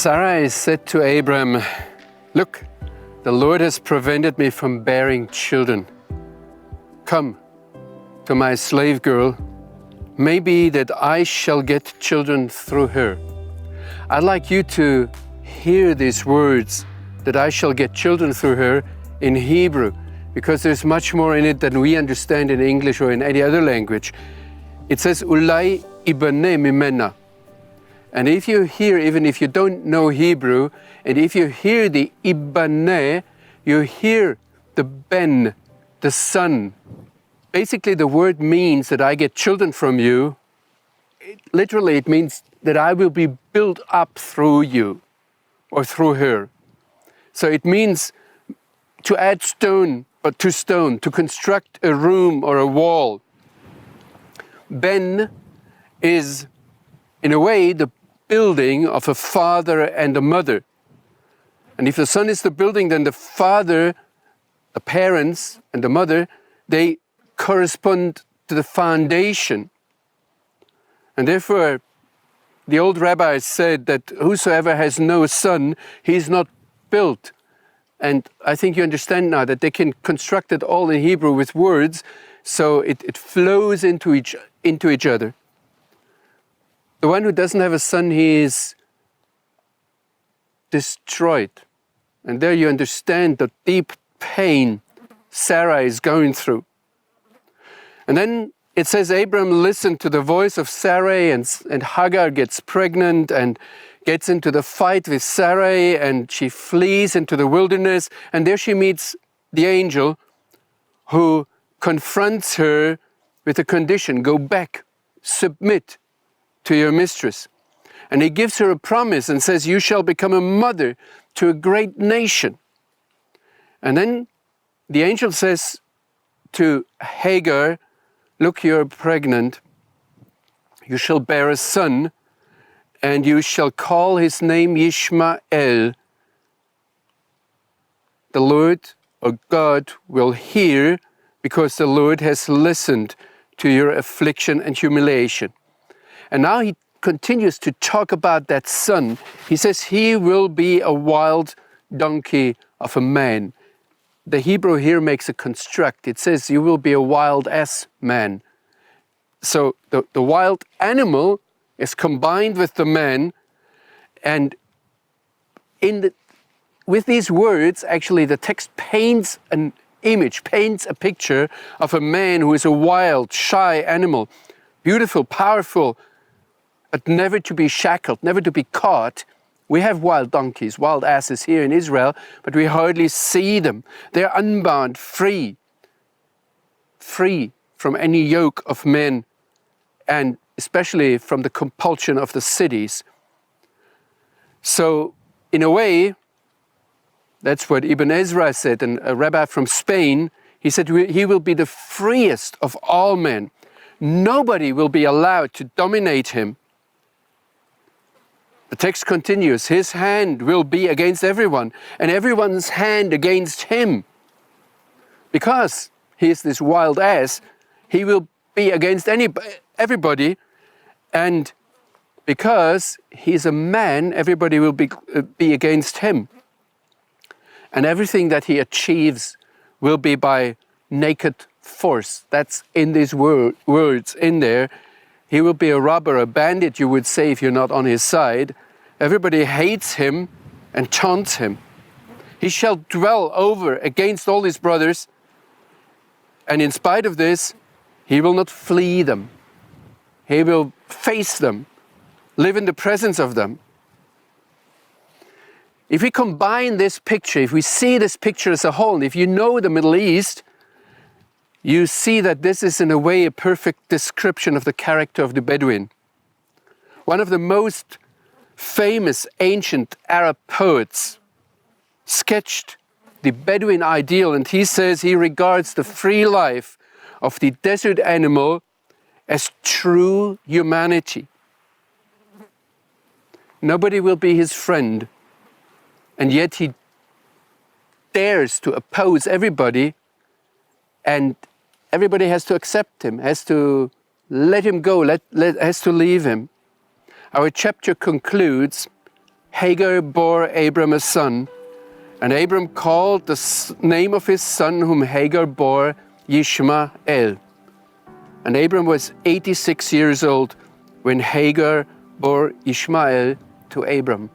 Sarai said to Abram, "Look, the Lord has prevented me from bearing children. Come to my slave girl. Maybe that I shall get children through her." I'd like you to hear these words, that I shall get children through her, in Hebrew, because there's much more in it than we understand in English or in any other language. It says, Ulai ibane mimena. And if you hear, even if you don't know Hebrew, and if you hear the ibane, you hear the ben, the son. Basically, the word means that I get children from you. Literally, it means that I will be built up through you or through her. So it means to add stone, but to stone, to construct a room or a wall. Ben is, in a way, the building of a father and a mother. And if the son is the building, then the father, the parents and the mother, they correspond to the foundation. And therefore, the old rabbis said that whosoever has no son, he is not built. And I think you understand now that they can construct it all in Hebrew with words, so it flows into each other. The one who doesn't have a son, he is destroyed. And there you understand the deep pain Sarah is going through. And then it says Abram listened to the voice of Sarai, and Hagar gets pregnant and gets into the fight with Sarai, and she flees into the wilderness, and there she meets the angel who confronts her with a condition: go back, submit to your mistress. And he gives her a promise and says, you shall become a mother to a great nation. And then the angel says to Hagar, look, you're pregnant, you shall bear a son, and you shall call his name Ishmael. The Lord, or God, will hear, because the Lord has listened to your affliction and humiliation. And now he continues to talk about that son. He says he will be a wild donkey of a man. The Hebrew here makes a construct. It says you will be a wild ass man. So the wild animal is combined with the man, and with these words, actually the text paints an image, paints a picture of a man who is a wild, shy animal, beautiful, powerful, but never to be shackled, never to be caught. We have wild donkeys, wild asses here in Israel, but we hardly see them. They're unbound, free from any yoke of men, and especially from the compulsion of the cities. So, in a way, that's what Ibn Ezra said, and a rabbi from Spain. He said he will be the freest of all men. Nobody will be allowed to dominate him. The text continues, his hand will be against everyone, and everyone's hand against him. Because he is this wild ass, he will be against everybody, and because he's a man, everybody will be against him. And everything that he achieves will be by naked force. That's in these words in there. He will be a robber, a bandit, you would say, if you're not on his side. Everybody hates him and taunts him. He shall dwell over against all his brothers, and in spite of this, he will not flee them. He will face them, live in the presence of them. If we combine this picture, if we see this picture as a whole, and if you know the Middle East, you see that this is in a way a perfect description of the character of the Bedouin. One of the most famous ancient Arab poets sketched the Bedouin ideal, and he says he regards the free life of the desert animal as true humanity. Nobody will be his friend, and yet he dares to oppose everybody, and everybody has to accept him, has to let him go, has to leave him. Our chapter concludes, Hagar bore Abram a son, and Abram called the name of his son whom Hagar bore Ishmael. And Abram was 86 years old when Hagar bore Ishmael to Abram.